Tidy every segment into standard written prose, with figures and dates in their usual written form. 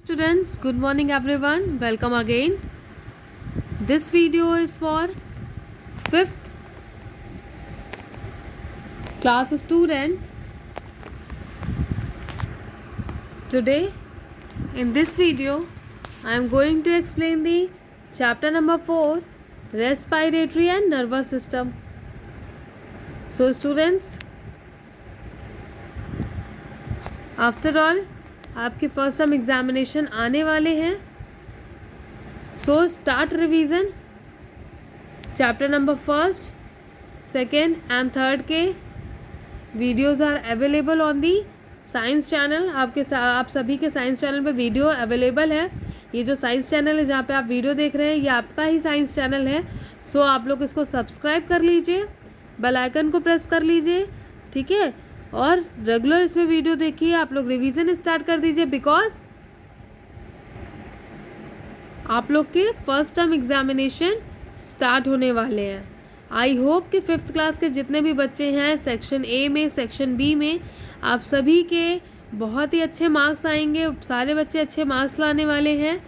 Students, good morning everyone. Welcome again. This video is for 5th class student. Today in this video I am going to explain the chapter number 4, respiratory and nervous system. So students, after all आपके first term examination आने वाले हैं. So start revision. Chapter number 1, 2 and 3 के videos are available on the science channel. आप सभी के science channel पे video available है. ये जो साइंस चैनल है जहाँ पे आप वीडियो देख रहे हैं ये आपका ही साइंस चैनल है. सो आप लोग इसको सब्सक्राइब कर लीजिए, बेल आइकन को प्रेस कर लीजिए, ठीक है. और रेगुलर इसमें वीडियो देखिए. आप लोग रिवीजन स्टार्ट कर दीजिए बिकॉज आप लोग के फर्स्ट टर्म एग्जामिनेशन स्टार्ट होने वाले हैं. आई होप कि 5th क्लास के जितने भी बच्चे हैं सेक्शन ए में, सेक्शन बी में, आप सभी के बहुत ही अच्छे मार्क्स आएंगे. सारे बच्चे अच्छे मार्क्स लाने वाले हैं.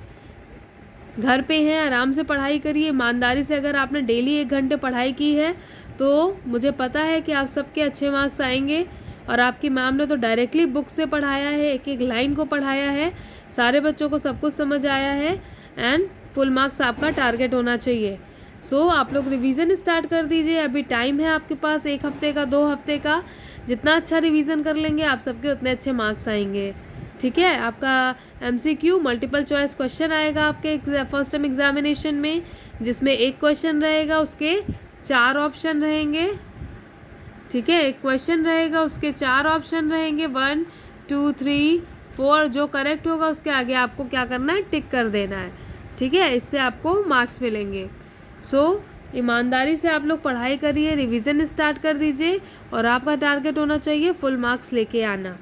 घर पे हैं, आराम से पढ़ाई करिए. ईमानदारी से अगर आपने डेली 1 घंटे पढ़ाई की है तो मुझे पता है कि आप सबके अच्छे मार्क्स आएंगे. और आपकी मैम ने तो डायरेक्टली बुक से पढ़ाया है, एक एक लाइन को पढ़ाया है. सारे बच्चों को सब कुछ समझ आया है एंड फुल मार्क्स आपका टारगेट होना चाहिए. सो आप लोग रिवीजन स्टार्ट कर दीजिए. अभी टाइम है आपके पास 1 हफ्ते का, 2 हफ्ते का. जितना अच्छा रिवीजन कर लेंगे आप सबके उतने अच्छे मार्क्स आएंगे, ठीक है. आपका MCQ मल्टीपल चॉइस क्वेश्चन आएगा आपके फर्स्ट टर्म एग्जामिनेशन में, जिसमें एक क्वेश्चन रहेगा उसके 4 ऑप्शन रहेंगे, ठीक है. एक क्वेश्चन रहेगा उसके 4 ऑप्शन रहेंगे, 1 2 3 4. जो करेक्ट होगा उसके आगे आपको क्या करना है, टिक कर देना है, ठीक है. इससे आपको मार्क्स मिलेंगे. सो ईमानदारी से आप लोग पढ़ाई करिए, रिवीजन स्टार्ट कर दीजिए और आपका टारगेट होना चाहिए फुल मार्क्स लेके आना.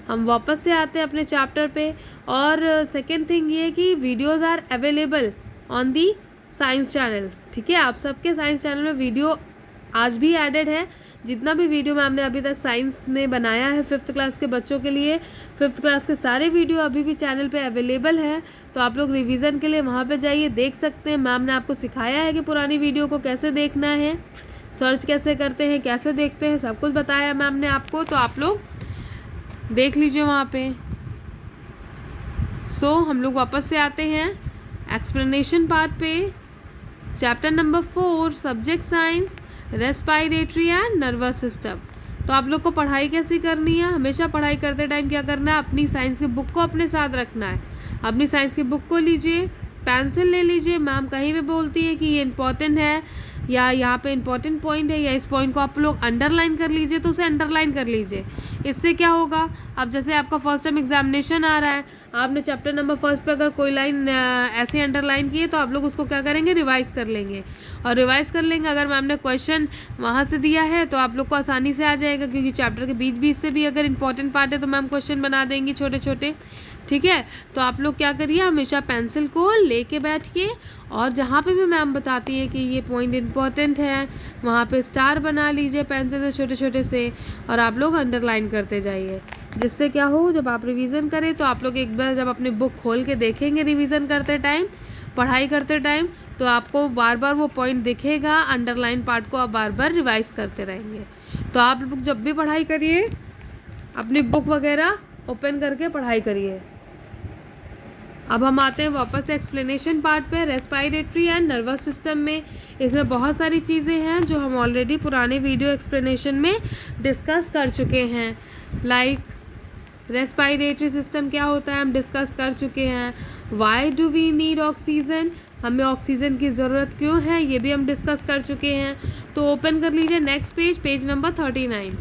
हम वापस से आते हैं अपने चैप्टर पे. और सेकेंड थिंग ये कि videos are available on the science channel, ठीक है. आप सबके साइंस चैनल में वीडियो आज भी एडेड है. जितना भी वीडियो मैम ने अभी तक साइंस में बनाया है 5th क्लास के बच्चों के लिए, 5th क्लास के सारे वीडियो अभी भी चैनल पे अवेलेबल है. तो आप लोग रिवीजन के लिए वहाँ पे जाइए, देख सकते हैं. मैम ने आपको सिखाया है कि पुरानी वीडियो को कैसे देखना है, सर्च कैसे करते हैं, कैसे देखते हैं, सब कुछ बताया मैम ने आपको. तो आप लोग देख लीजिए वहाँ पे. सो हम लोग वापस से आते हैं एक्सप्लेनेशन पार्ट पे. Chapter number 4, subject science, respiratory and nervous system. तो आप लोग को पढ़ाई कैसी करनी है, हमेशा पढ़ाई करते टाइम क्या करना है, अपनी साइंस की बुक को अपने साथ रखना है. अपनी साइंस की बुक को लीजिए, पेंसिल ले लीजिए. मैम कहीं भी बोलती है कि ये इंपॉर्टेंट है या यहाँ पे इंपॉर्टेंट पॉइंट है या इस पॉइंट को आप लोग अंडरलाइन कर लीजिए, तो उसे अंडरलाइन कर लीजिए. इससे क्या होगा, अब जैसे आपका फर्स्ट टाइम एग्जामिनेशन आ रहा है, आपने चैप्टर नंबर 1 पे अगर कोई लाइन ऐसे अंडरलाइन की है तो आप लोग उसको क्या करेंगे, रिवाइज़ कर लेंगे. और रिवाइज़ कर लेंगे, अगर मैम ने क्वेश्चन वहाँ से दिया है तो आप लोग को आसानी से आ जाएगा, क्योंकि चैप्टर के बीच बीच से भी अगर इंपॉर्टेंट पार्ट है तो मैम क्वेश्चन बना देंगी छोटे छोटे, ठीक है. तो आप लोग क्या करिए, हमेशा पेंसिल को लेके बैठिए और जहाँ पे भी मैम बताती है कि ये पॉइंट इंपॉर्टेंट है वहाँ पे स्टार बना लीजिए पेंसिल से छोटे छोटे से, और आप लोग अंडरलाइन करते जाइए. जिससे क्या हो, जब आप रिवीजन करें तो आप लोग एक बार जब अपनी बुक खोल के देखेंगे रिवीजन करते टाइम, पढ़ाई करते टाइम, तो आपको बार बार वो पॉइंट दिखेगा. अंडरलाइन पार्ट को आप बार बार रिवाइज करते रहेंगे. तो आप लोग जब भी पढ़ाई करिए अपनी बुक वगैरह ओपन करके पढ़ाई करिए. अब हम आते हैं वापस से एक्सप्लेनेशन पार्ट पे, रेस्पायरेटरी एंड नर्वस सिस्टम में. इसमें बहुत सारी चीज़ें हैं जो हम ऑलरेडी पुराने वीडियो एक्सप्लेनेशन में डिस्कस कर चुके हैं. लाइक रेस्पायरेटरी सिस्टम क्या होता है हम डिस्कस कर चुके हैं. Why do we need oxygen, हमें ऑक्सीजन की ज़रूरत क्यों है, ये भी हम डिस्कस कर चुके हैं. तो ओपन कर लीजिए next page, page number 39.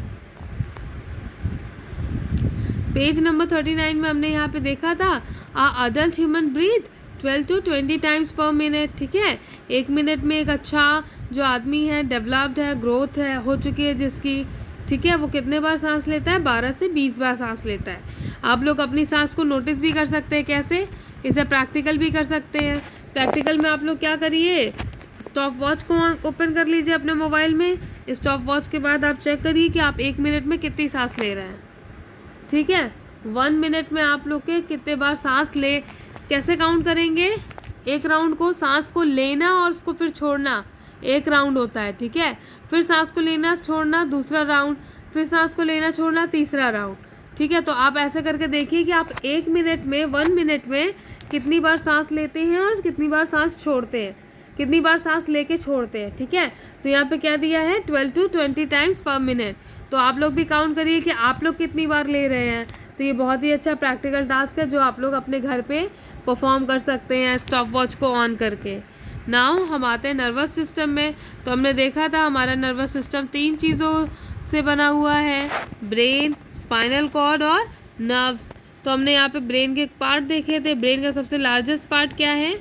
Page number 39 में हमने यहाँ पे देखा था adult human breathe 12 to 20 times per minute, ठीक है. 1 मिनट में एक अच्छा जो आदमी है, डेवलप्ड है, ग्रोथ है हो चुकी है जिसकी, ठीक है, वो कितने बार सांस लेता है, 12 से 20 बार सांस लेता है. आप लोग अपनी सांस को नोटिस भी कर सकते हैं. कैसे, इसे प्रैक्टिकल भी कर सकते हैं. प्रैक्टिकल में आप लोग क्या करिए, स्टॉप वॉच को ओपन कर लीजिए अपने मोबाइल में. स्टॉप वॉच के बाद आप चेक करिए कि आप 1 मिनट में कितनी सांस ले रहे हैं, ठीक है. 1 मिनट में आप लोग के कितने बार सांस ले, कैसे काउंट करेंगे, एक राउंड को सांस को लेना और उसको फिर छोड़ना, एक राउंड होता है, ठीक है। फिर सांस को लेना छोड़ना दूसरा राउंड, फिर सांस को लेना छोड़ना तीसरा राउंड, ठीक है। तो आप ऐसे करके देखिए कि आप 1 मिनट में 1 मिनट में कितनी बार सांस लेते हैं और कितनी बार सांस छोड़ते हैं, कितनी बार सांस लेके छोड़ते हैं, ठीक है। तो यहाँ पे क्या दिया है 12 to 20 टाइम्स पर मिनट। तो आप लोग भी काउंट करिए कि आप लोग कितनी बार ले रहे हैं। तो ये बहुत ही अच्छा प्रैक्टिकल टास्क है जो आप लोग अपने घर पे परफॉर्म कर सकते हैं स्टॉप वॉच को ऑन करके। नाउ हम आते हैं नर्वस सिस्टम में। तो हमने देखा था हमारा नर्वस सिस्टम 3 चीज़ों से बना हुआ है, ब्रेन, स्पाइनल कॉर्ड और नर्व्स। तो हमने यहाँ पे ब्रेन के पार्ट देखे थे। ब्रेन का सबसे लार्जेस्ट पार्ट क्या है,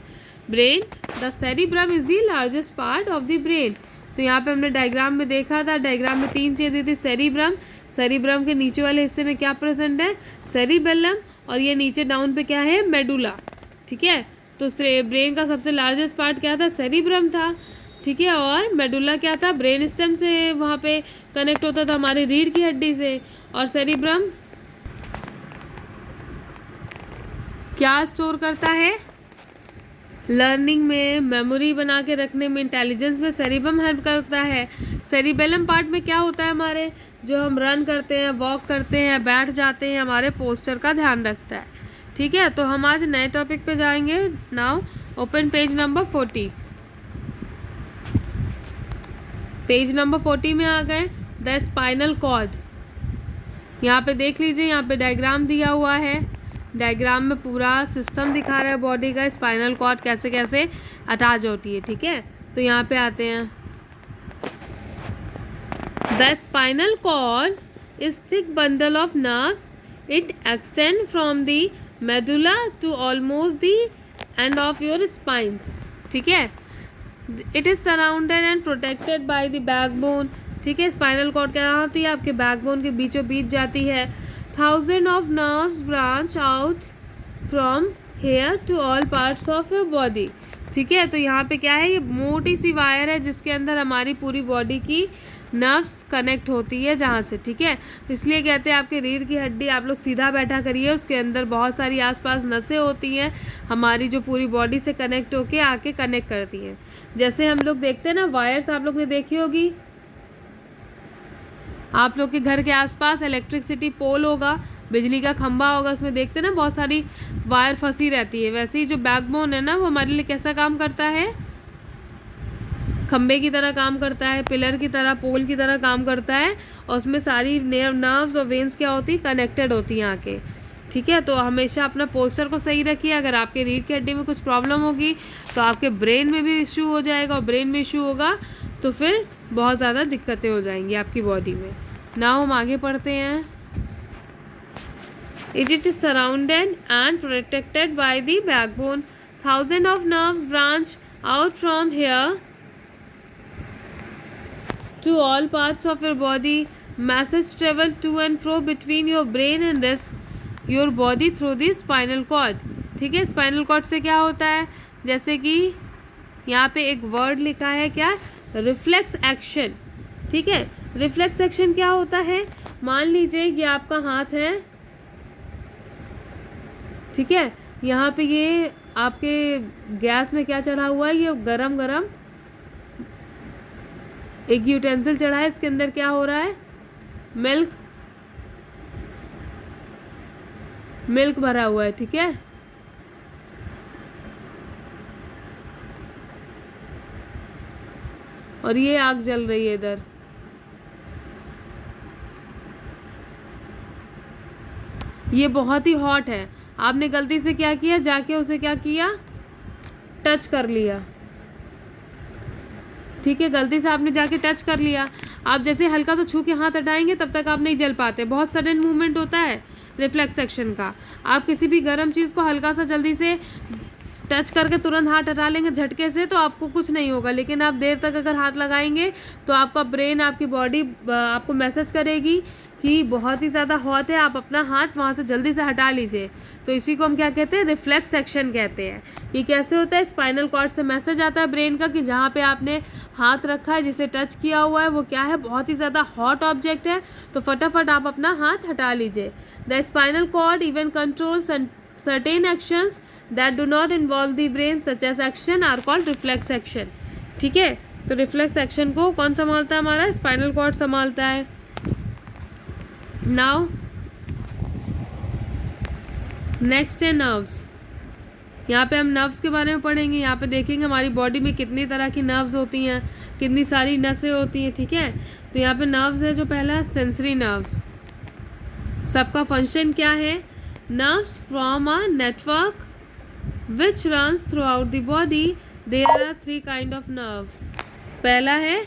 brain. The cerebrum is the largest part of the brain. तो यहाँ पे हमने डायग्राम में देखा था, डायग्राम में 3 चीज़ें दी थी, सेरिब्रम, सेरिब्रम के नीचे वाले हिस्से में क्या प्रेजेंट है, सेरिबेलम, और ये नीचे डाउन पे क्या है, मेडुला, ठीक है। तो ब्रेन का सबसे लार्जेस्ट पार्ट क्या था, सेरिब्रम था, ठीक है। और मेडुला क्या था, ब्रेन स्टेम से वहाँ पे कनेक्ट होता था हमारी रीढ़ की हड्डी से। और सेरिब्रम क्या स्टोर करता है, लर्निंग में, मेमोरी बना के रखने में, इंटेलिजेंस में सेरिब्रम हेल्प करता है। सेरिबेलम पार्ट में क्या होता है, हमारे जो हम रन करते हैं, वॉक करते हैं, बैठ जाते हैं, हमारे पोस्चर का ध्यान रखता है, ठीक है। तो हम आज नए टॉपिक पे जाएंगे। Now open page number 40। Page number 40 में आ गए, द स्पाइनल कॉर्ड। यहाँ पे देख लीजिए, यहाँ पे डायग्राम दिया हुआ है, डायग्राम में पूरा सिस्टम दिखा रहा है बॉडी का, स्पाइनल कॉर्ड कैसे कैसे अटैच होती है, ठीक है। तो यहाँ पे आते हैं, the spinal cord is thick bundle of nerves, it extend from the medulla to almost the end of your spines, ठीक है। It is surrounded and protected by the backbone, ठीक है। स्पाइनल कॉर्ड क्या होती है, आपके बैकबोन के बीचों बीच जाती है। 1000 of nerves branch out from here to all parts of your body, ठीक है। तो यहाँ पे क्या है, ये मोटी सी वायर है जिसके अंदर हमारी पूरी बॉडी की नर्व्स कनेक्ट होती है जहाँ से, ठीक है। इसलिए कहते हैं आपके रीढ़ की हड्डी, आप लोग सीधा बैठा करिए, उसके अंदर बहुत सारी आसपास नसें होती हैं हमारी जो पूरी बॉडी से कनेक्ट होके आके कनेक्ट करती हैं। जैसे हम लोग देखते हैं ना वायर्स, आप लोग ने देखी होगी, आप लोग के घर के आसपास इलेक्ट्रिसिटी पोल होगा, बिजली का खंभा होगा, उसमें देखते हैं ना बहुत सारी वायर फंसी रहती है। वैसे ही जो बैकबोन है ना, वो हमारे लिए कैसा काम करता है, खंबे की तरह काम करता है, पिलर की तरह, पोल की तरह काम करता है। और उसमें सारी नर्व्स और वेन्स क्या होती है, कनेक्टेड होती हैं आके, ठीक है। तो हमेशा अपना पोस्चर को सही रखिए। अगर आपके रीढ़ की हड्डी में कुछ प्रॉब्लम होगी तो आपके ब्रेन में भी इशू हो जाएगा, और ब्रेन में इशू होगा तो फिर बहुत ज़्यादा दिक्कतें हो जाएंगी आपकी बॉडी में। नाउ हम आगे पढ़ते हैं। It is surrounded and protected by the backbone. Thousands of nerves branch out from here to all parts of your body. Masses travel to and fro between your brain and rest your body through the spinal cord. ठीक है, spinal cord से क्या होता है, जैसे कि यहाँ पे एक वर्ड लिखा है क्या, रिफ्लेक्स एक्शन, ठीक है। रिफ्लेक्स एक्शन क्या होता है, मान लीजिए कि आपका हाथ है, ठीक है, यहाँ पे ये आपके गैस में क्या चढ़ा हुआ है, ये गरम गरम एक यूटेंसिल चढ़ा है, इसके अंदर क्या हो रहा है, मिल्क भरा हुआ है, ठीक है। और ये आग जल रही है इधर, ये बहुत ही हॉट है। आपने गलती से क्या किया, जाके उसे क्या किया, टच कर लिया, ठीक है। गलती से आपने जाके टच कर लिया, आप जैसे हल्का सा छू के हाथ हटाएंगे तब तक आप नहीं जल पाते, बहुत सडन मूवमेंट होता है रिफ्लेक्स एक्शन का। आप किसी भी गर्म चीज़ को हल्का सा जल्दी से टच करके तुरंत हाथ हटा लेंगे झटके से तो आपको कुछ नहीं होगा, लेकिन आप देर तक अगर हाथ लगाएंगे तो आपका ब्रेन, आपकी बॉडी आपको मैसेज करेगी कि बहुत ही ज़्यादा हॉट है, आप अपना हाथ वहाँ से जल्दी से हटा लीजिए। तो इसी को हम क्या कहते हैं, रिफ्लेक्स एक्शन कहते हैं। ये कैसे होता है, स्पाइनल कॉर्ड से मैसेज आता है ब्रेन का कि जहाँ पे आपने हाथ रखा है, जिसे टच किया हुआ है, वो क्या है, बहुत ही ज़्यादा हॉट ऑब्जेक्ट है, तो फटाफट आप अपना हाथ हटा लीजिए। The spinal cord even control certain actions that do not involve the brain such as action are called reflex action। ठीक है, तो रिफ्लेक्स एक्शन को कौन संभालता है, हमारा स्पाइनल कॉर्ड संभालता है। नाउ नेक्स्ट है नर्व्स। यहाँ पे हम नर्व्स के बारे में पढ़ेंगे। यहाँ पे देखेंगे हमारी बॉडी में कितनी तरह की नर्व्स होती हैं, कितनी सारी नसें होती हैं। ठीक है, तो यहाँ पे नर्व्स है जो पहला सेंसरी नर्व्स। सबका फंक्शन क्या है, nerves from a network which runs throughout the body. There are 3 kind of nerves. पहला है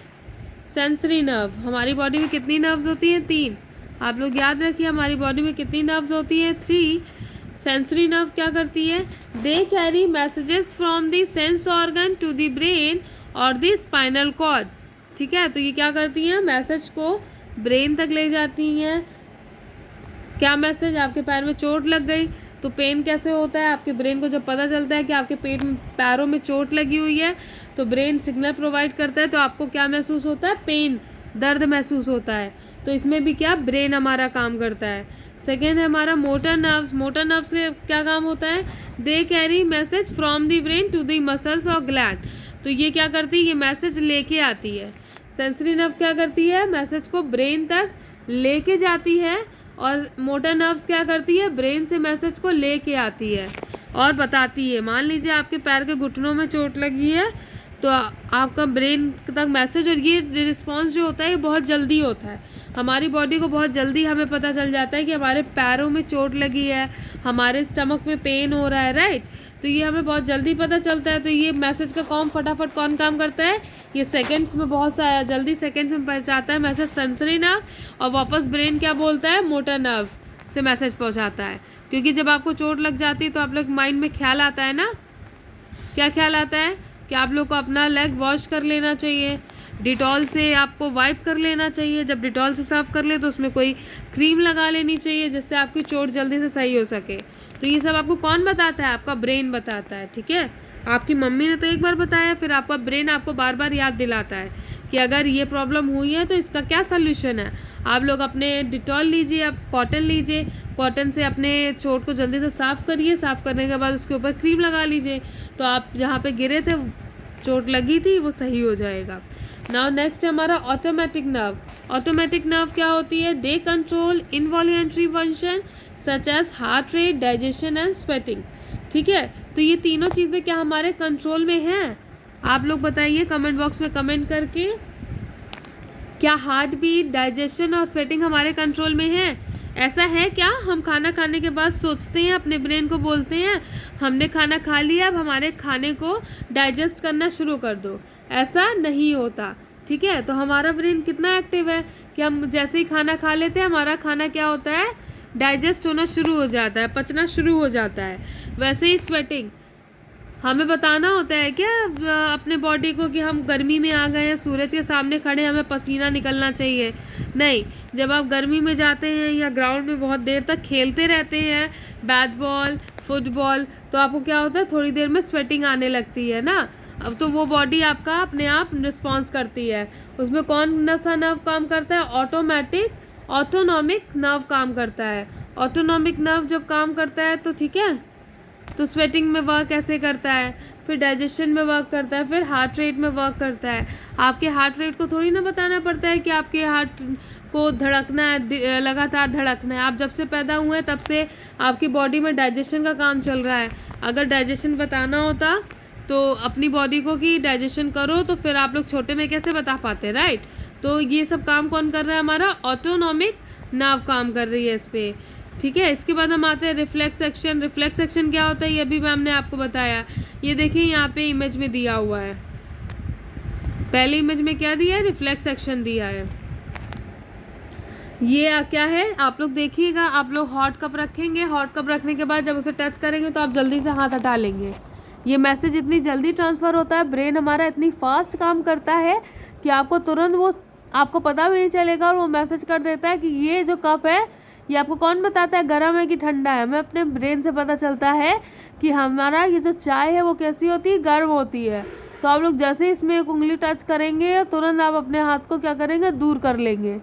सेंसरी नर्व। हमारी बॉडी में कितनी नर्व्स होती हैं, 3। आप लोग याद रखिए हमारी बॉडी में कितनी नर्व्स होती हैं, 3। सेंसरी नर्व क्या करती है, they carry messages from the sense organ to the brain और द स्पाइनल कॉर्ड। ठीक है, तो ये क्या करती हैं, मैसेज को ब्रेन तक ले जाती हैं। क्या मैसेज, आपके पैर में चोट लग गई तो पेन कैसे होता है, आपके ब्रेन को जब पता चलता है कि आपके पैरों में चोट लगी हुई है तो ब्रेन सिग्नल प्रोवाइड करता है, तो आपको क्या महसूस होता है, पेन, दर्द महसूस होता है। तो इसमें भी क्या, ब्रेन हमारा काम करता है। सेकेंड है हमारा मोटर नर्व्स। मोटर नर्व्स का क्या काम होता है, they carry message from the brain to the muscles और ग्लैंड। तो ये क्या करती है, ये मैसेज लेके आती है। सेंसरी नर्व क्या करती है, मैसेज को ब्रेन तक लेके जाती है, और मोटर नर्व्स क्या करती है, ब्रेन से मैसेज को लेके आती है और बताती है। मान लीजिए आपके पैर के घुटनों में चोट लगी है तो आपका ब्रेन तक मैसेज, और ये रिस्पॉन्स जो होता है ये बहुत जल्दी होता है। हमारी बॉडी को बहुत जल्दी हमें पता चल जाता है कि हमारे पैरों में चोट लगी है, हमारे स्टमक में पेन हो रहा है, राइट। तो ये हमें बहुत जल्दी पता चलता है। तो ये मैसेज का फटाफट कौन काम करता है, ये सेकंड्स में, बहुत सारा जल्दी सेकंड्स में पहुंचाता है मैसेज सेंसरी नर्व, और वापस ब्रेन क्या बोलता है, मोटर नर्व से मैसेज पहुंचाता है। क्योंकि जब आपको चोट लग जाती है तो आप लोग माइंड में ख्याल आता है ना, क्या ख्याल आता है कि आप लोग को अपना लेग वॉश कर लेना चाहिए, डिटॉल से आपको वाइप कर लेना चाहिए। जब डिटॉल से साफ़ कर ले तो उसमें कोई क्रीम लगा लेनी चाहिए जिससे आपकी चोट जल्दी से सही हो सके। तो ये सब आपको कौन बताता है, आपका ब्रेन बताता है। ठीक है, आपकी मम्मी ने तो एक बार बताया, फिर आपका ब्रेन आपको बार बार याद दिलाता है कि अगर ये प्रॉब्लम हुई है तो इसका क्या सल्यूशन है। आप लोग अपने डिटॉल लीजिए, आप कॉटन लीजिए, कॉटन से अपने चोट को जल्दी से साफ़ करिए, साफ़ करने के बाद उसके ऊपर क्रीम लगा लीजिए, तो आप जहाँ पे गिरे थे, चोट लगी थी, वो सही हो जाएगा। नाउ नेक्स्ट है हमारा ऑटोमेटिक नर्व। ऑटोमेटिक नर्व क्या होती है, they control involuntary function such as heart rate, digestion and sweating. ठीक है, तो ये तीनों चीज़ें क्या हमारे कंट्रोल में हैं, आप लोग बताइए कमेंट बॉक्स में कमेंट करके, क्या हार्ट बीट, डाइजेशन और स्वेटिंग हमारे कंट्रोल में है। ऐसा है क्या, हम खाना खाने के बाद सोचते हैं, अपने ब्रेन को बोलते हैं हमने खाना खा लिया, अब हमारे खाने को डाइजेस्ट करना शुरू कर दो, ऐसा नहीं होता। ठीक है, तो हमारा ब्रेन कितना एक्टिव है कि हम जैसे ही खाना खा लेते हैं हमारा खाना क्या होता है, डाइजेस्ट होना शुरू हो जाता है, पचना शुरू हो जाता है। वैसे ही स्वेटिंग, हमें बताना होता है क्या अपने बॉडी को कि हम गर्मी में आ गए हैं, सूरज के सामने खड़े, हमें पसीना निकलना चाहिए, नहीं। जब आप गर्मी में जाते हैं या ग्राउंड में बहुत देर तक खेलते रहते हैं, बैट बॉल, फुटबॉल, तो आपको क्या होता है, थोड़ी देर में स्वेटिंग आने लगती है ना। अब तो वो बॉडी आपका अपने आप रिस्पॉन्स करती है। उसमें कौन सा नर्व काम करता है, ऑटोनॉमिक नर्व काम करता है। ऑटोनॉमिक नर्व जब काम करता है तो ठीक है, तो स्वेटिंग में वर्क कैसे करता है, फिर डाइजेशन में वर्क करता है, फिर हार्ट रेट में वर्क करता है। आपके हार्ट रेट को थोड़ी ना बताना पड़ता है कि आपके हार्ट को धड़कना है, लगातार धड़कना है। आप जब से पैदा हुए हैं तब से आपकी बॉडी में डाइजेशन का काम चल रहा है। अगर डाइजेशन बताना होता तो अपनी बॉडी को कि डाइजेशन करो, तो फिर आप लोग छोटे में कैसे बता पाते, राइट। तो ये सब काम कौन कर रहा है, हमारा ऑटोनॉमिक नर्व काम कर रही है इस पर। ठीक है, इसके बाद हम आते हैं रिफ्लेक्स एक्शन। रिफ्लेक्स एक्शन क्या होता है ये भी मैम ने आपको बताया। ये देखिए यहाँ पे इमेज में दिया हुआ है, पहली इमेज में क्या दिया है, रिफ्लेक्स एक्शन दिया है। ये क्या है, आप लोग देखिएगा, आप लोग हॉट कप रखेंगे, हॉट कप रखने के बाद जब उसे टच करेंगे तो आप जल्दी से हाथ हटा लेंगे। ये मैसेज इतनी जल्दी ट्रांसफ़र होता है, ब्रेन हमारा इतनी फास्ट काम करता है कि आपको तुरंत वो आपको पता भी नहीं चलेगा और वो मैसेज कर देता है कि ये जो कप है ये आपको कौन बताता है गर्म है कि ठंडा है? हमें अपने ब्रेन से पता चलता है कि हमारा ये जो चाय है वो कैसी होती है, गर्म होती है। तो आप लोग जैसे ही इसमें एक उंगली टच करेंगे तुरंत आप अपने हाथ को क्या करेंगे, दूर कर लेंगे।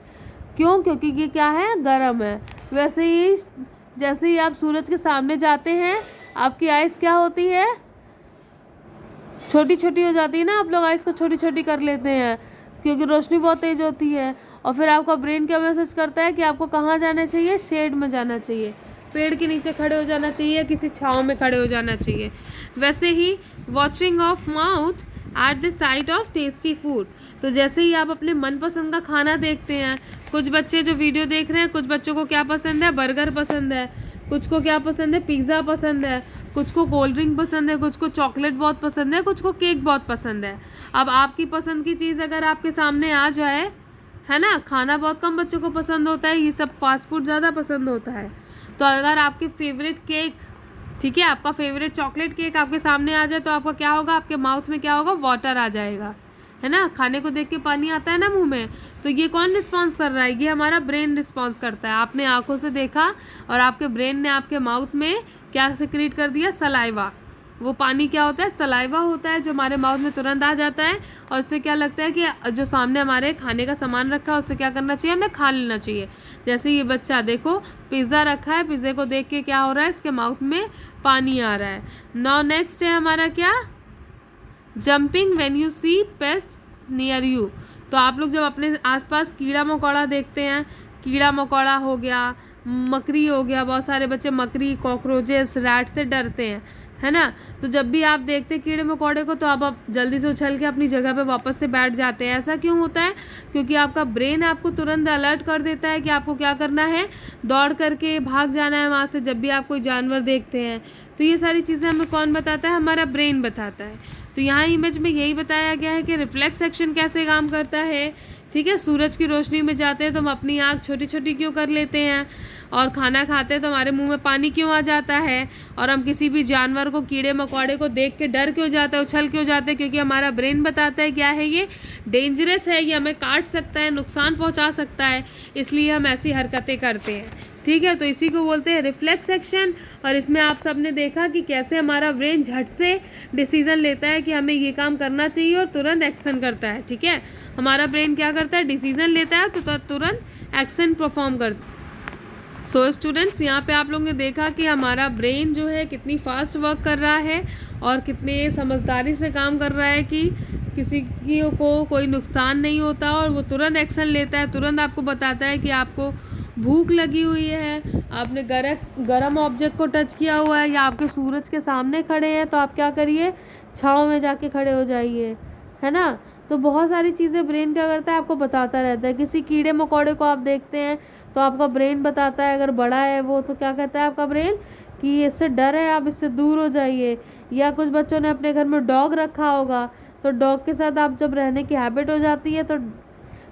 क्यों? क्योंकि ये क्या है, गर्म है। वैसे ही जैसे ही आप सूरज के सामने जाते हैं आपकी आइज़ क्या होती है, छोटी छोटी हो जाती है ना। आप लोग आइज़ को छोटी छोटी कर लेते हैं क्योंकि रोशनी बहुत तेज़ होती है। और फिर आपका ब्रेन क्या मैसेज करता है कि आपको कहाँ जाना चाहिए, शेड में जाना चाहिए, पेड़ के नीचे खड़े हो जाना चाहिए, किसी छाँव में खड़े हो जाना चाहिए। वैसे ही watching of mouth at the sight of tasty food, तो जैसे ही आप अपने मनपसंद का खाना देखते हैं, कुछ बच्चे जो वीडियो देख रहे हैं, कुछ बच्चों को क्या पसंद है, बर्गर पसंद है, कुछ को क्या पसंद है, पिज़्ज़ा पसंद है, कुछ को कोल्ड ड्रिंक पसंद है, कुछ को चॉकलेट बहुत पसंद है, कुछ को केक बहुत पसंद है। अब आपकी पसंद की चीज़ अगर आपके सामने आ जाए, है ना, खाना बहुत कम बच्चों को पसंद होता है, ये सब फास्ट फूड ज़्यादा पसंद होता है। तो अगर आपके फेवरेट केक, ठीक है, आपका फेवरेट चॉकलेट केक आपके सामने आ जाए तो आपका क्या होगा, आपके माउथ में क्या होगा, वाटर आ जाएगा, है ना। खाने को देख के पानी आता है ना मुंह में। तो ये कौन रिस्पॉन्स कर रहा है, ये हमारा ब्रेन रिस्पॉन्स करता है। आपने आंखों से देखा और आपके ब्रेन ने आपके माउथ में क्या सिक्रीट कर दिया, सलाइवा। वो पानी क्या होता है, सलाइवा होता है, जो हमारे माउथ में तुरंत आ जाता है। और उससे क्या लगता है कि जो सामने हमारे खाने का सामान रखा है उससे क्या करना चाहिए, हमें खा लेना चाहिए। जैसे ये बच्चा देखो पिज़्ज़ा रखा है, पिज़्ज़े को देख के क्या हो रहा है, इसके माउथ में पानी आ रहा है। नाउ नेक्स्ट है हमारा क्या, jumping when you see pest near you. तो आप लोग जब अपने आसपास कीड़ा मकोड़ा देखते हैं, कीड़ा मकोड़ा हो गया, मकड़ी हो गया, बहुत सारे बच्चे मकड़ी, कॉकरोचेस, रैट से डरते हैं, है ना। तो जब भी आप देखते हैं कीड़े मकोड़े को तो आप जल्दी से उछल के अपनी जगह पे वापस से बैठ जाते हैं। ऐसा क्यों होता है? क्योंकि आपका ब्रेन आपको तुरंत अलर्ट कर देता है कि आपको क्या करना है, दौड़ करके भाग जाना है वहाँ से, जब भी आप कोई जानवर देखते हैं। तो ये सारी चीज़ें हमें कौन बताता है, हमारा ब्रेन बताता है। तो यहाँ इमेज में यही बताया गया है कि रिफ्लेक्स एक्शन कैसे काम करता है। ठीक है, सूरज की रोशनी में जाते हैं तो हम अपनी आँख छोटी छोटी क्यों कर लेते हैं, और खाना खाते हैं तो हमारे मुंह में पानी क्यों आ जाता है, और हम किसी भी जानवर को, कीड़े मकोड़े को देख के डर क्यों जाता है, उछल क्यों जाते हैं, क्योंकि हमारा ब्रेन बताता है क्या है, ये डेंजरस है, ये हमें काट सकता है, नुकसान पहुंचा सकता है, इसलिए हम ऐसी हरकतें करते हैं। ठीक है, तो इसी को बोलते हैं रिफ्लेक्स एक्शन। और इसमें आप सब ने देखा कि कैसे हमारा ब्रेन झट से डिसीज़न लेता है कि हमें ये काम करना चाहिए और तुरंत एक्शन करता है। ठीक है, हमारा ब्रेन क्या करता है, डिसीज़न लेता है तो तुरंत एक्शन परफॉर्म करता है। सो स्टूडेंट्स, यहाँ पे आप लोगों ने देखा कि हमारा ब्रेन जो है कितनी फास्ट वर्क कर रहा है और कितने समझदारी से काम कर रहा है कि किसी को कोई नुकसान नहीं होता और वो तुरंत एक्शन लेता है, तुरंत आपको बताता है कि आपको भूख लगी हुई है, आपने गरम ऑब्जेक्ट को टच किया हुआ है या आपके सूरज के सामने खड़े हैं तो आप क्या करिए, छाँव में जाके खड़े हो जाइए, है ना। तो बहुत सारी चीज़ें ब्रेन क्या करता है, आपको बताता रहता है। किसी कीड़े मकोड़े को आप देखते हैं तो आपका ब्रेन बताता है, अगर बड़ा है वो तो क्या कहता है आपका ब्रेन कि इससे डर है, आप इससे दूर हो जाइए। या कुछ बच्चों ने अपने घर में डॉग रखा होगा तो डॉग के साथ आप जब रहने की हैबिट हो जाती है तो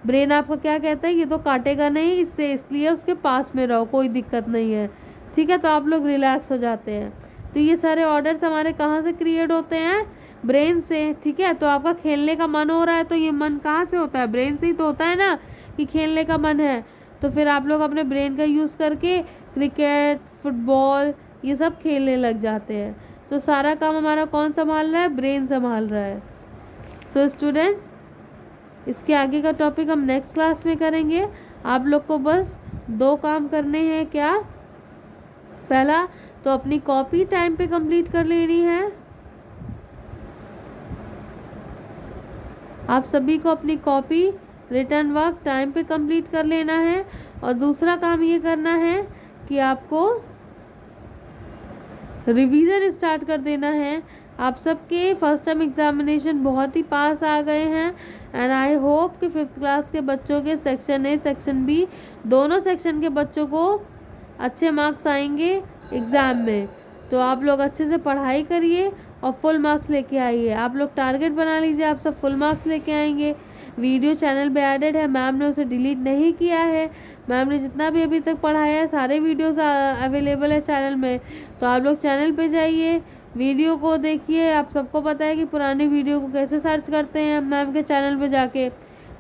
ब्रेन आपका क्या कहता है, ये तो काटेगा नहीं इससे, इसलिए उसके पास में रहो, कोई दिक्कत नहीं है। ठीक है, तो आप लोग रिलैक्स हो जाते हैं। तो ये सारे ऑर्डर्स हमारे कहाँ से क्रिएट होते हैं, ब्रेन से। ठीक है, तो आपका खेलने का मन हो रहा है तो ये मन कहाँ से होता है, ब्रेन से ही तो होता है ना कि खेलने का मन है। तो फिर आप लोग अपने ब्रेन का यूज़ करके क्रिकेट, फुटबॉल ये सब खेलने लग जाते हैं। तो सारा काम हमारा कौन संभाल रहा है, ब्रेन संभाल रहा है। सो स्टूडेंट्स, इसके आगे का टॉपिक हम नेक्स्ट क्लास में करेंगे। आप लोग को बस 2 काम करने हैं। क्या? पहला तो अपनी कॉपी टाइम पे कंप्लीट कर लेनी है। आप सभी को अपनी कॉपी, रिटर्न वर्क टाइम पे कंप्लीट कर लेना है। और दूसरा काम ये करना है कि आपको रिवीजन स्टार्ट कर देना है। आप सबके फर्स्ट टर्म एग्जामिनेशन बहुत ही पास आ गए हैं एंड आई होप कि 5th क्लास के बच्चों के सेक्शन ए, सेक्शन बी दोनों सेक्शन के बच्चों को अच्छे मार्क्स आएंगे एग्ज़ाम में। तो आप लोग अच्छे से पढ़ाई करिए और फुल मार्क्स लेके आइए। आप लोग टारगेट बना लीजिए, आप सब फुल मार्क्स लेके आएंगे। वीडियो चैनल पे ऐडेड है, मैम ने उसे डिलीट नहीं किया है। मैम ने जितना भी अभी तक पढ़ाया है सारे वीडियोस अवेलेबल है चैनल में। तो आप लोग चैनल पे जाइए, वीडियो को देखिए। आप सबको पता है कि पुरानी वीडियो को कैसे सर्च करते हैं मैम के चैनल पे जाके।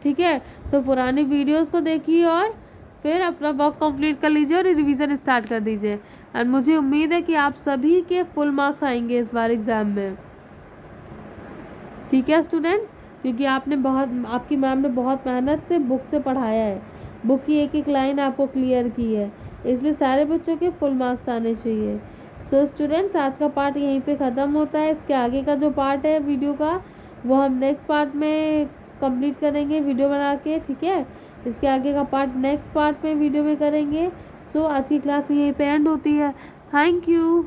ठीक है, तो पुरानी वीडियोस को देखिए और फिर अपना वर्क कंप्लीट कर लीजिए और रिवीजन स्टार्ट कर दीजिए। एंड मुझे उम्मीद है कि आप सभी के फुल मार्क्स आएंगे इस बार एग्ज़ाम में। ठीक है स्टूडेंट्स, क्योंकि आपकी मैम ने बहुत मेहनत से बुक से पढ़ाया है, बुक की एक एक लाइन आपको क्लियर की है, इसलिए सारे बच्चों के फुल मार्क्स आने चाहिए। सो स्टूडेंट्स, आज का पार्ट यहीं पे ख़त्म होता है। इसके आगे का जो पार्ट है वीडियो का, वो हम नेक्स्ट पार्ट में कंप्लीट करेंगे वीडियो बना के। ठीक है, इसके आगे का पार्ट नेक्स्ट पार्ट में वीडियो में करेंगे। सो आज की क्लास यहीं पे एंड होती है। Thank you.